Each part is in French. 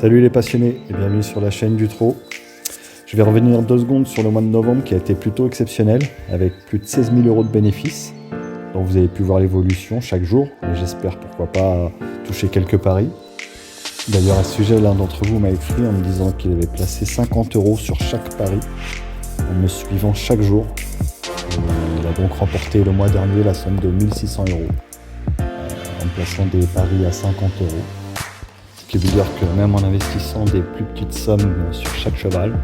Salut les passionnés et bienvenue sur la chaîne du trot. Je vais revenir 2 secondes sur le mois de novembre qui a été plutôt exceptionnel avec plus de 16 000 € de bénéfices. Donc vous avez pu voir l'évolution chaque jour et j'espère pourquoi pas toucher quelques paris. D'ailleurs à ce sujet, l'un d'entre vous m'a écrit en me disant qu'il avait placé 50 € sur chaque pari en me suivant chaque jour. Et il a donc remporté le mois dernier la somme de 1 600 € en plaçant des paris à 50 €. Ce qui veut dire que même en investissant des plus petites sommes sur chaque cheval,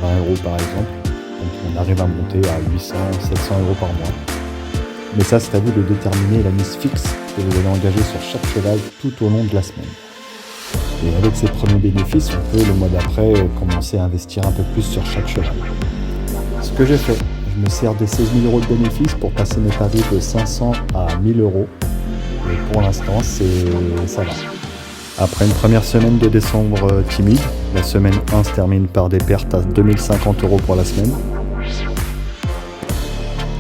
20 € par exemple, donc on arrive à monter à 800-700 € par mois. Mais ça, c'est à vous de déterminer la mise fixe que vous allez engager sur chaque cheval tout au long de la semaine. Et avec ces premiers bénéfices, on peut le mois d'après commencer à investir un peu plus sur chaque cheval. Ce que j'ai fait, je me sers des 16 000 € de bénéfices pour passer mes paris de 500 à 1 000 €. Et pour l'instant, ça va. Après une première semaine de décembre timide, la semaine 1 se termine par des pertes à 2050 € pour la semaine.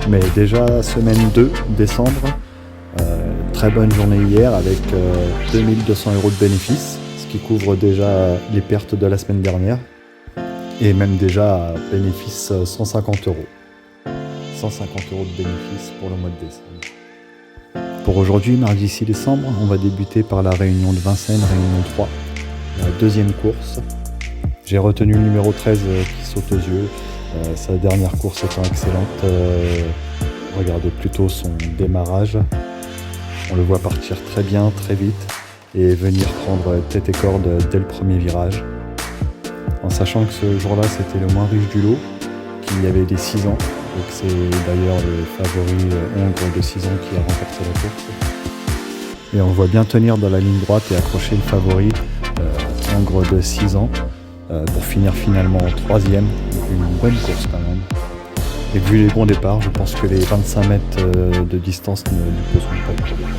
Mais déjà, semaine 2, décembre, très bonne journée hier avec 2200 € de bénéfices, ce qui couvre déjà les pertes de la semaine dernière. Et même déjà bénéfice 150 €. 150 € de bénéfices pour le mois de décembre. Pour aujourd'hui, mardi 6 décembre, on va débuter par la réunion de Vincennes, réunion 3, la deuxième course. J'ai retenu le numéro 13 qui saute aux yeux, sa dernière course étant excellente. Regardez plutôt son démarrage, on le voit partir très bien, très vite et venir prendre tête et corde dès le premier virage. En sachant que ce jour-là, c'était le moins riche du lot, qu'il y avait des 6 ans. Donc c'est d'ailleurs le favori hongre de 6 ans qui a remporté la course. Et on voit bien tenir dans la ligne droite et accrocher le favori hongre de 6 ans pour finir finalement en 3e. Une bonne course quand même. Et vu les bons départs, je pense que les 25 mètres de distance ne lui poseront pas de problème.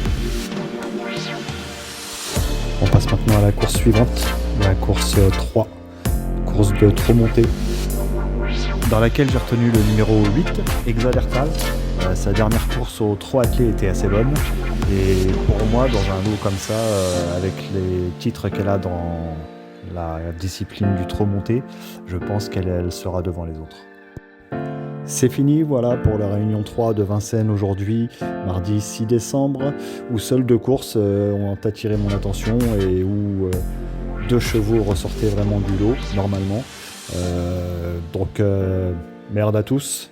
On passe maintenant à la course suivante, la course 3, course de trot monté, dans laquelle j'ai retenu le numéro 8, Exalertal. Sa dernière course au trot attelé était assez bonne. Et pour moi, dans un lot comme ça, avec les titres qu'elle a dans la discipline du trot monté, je pense qu'elle sera devant les autres. C'est fini, voilà pour la réunion 3 de Vincennes aujourd'hui, mardi 6 décembre, où seules 2 courses ont attiré mon attention et où 2 chevaux ressortaient vraiment du lot, normalement. Donc merde à tous.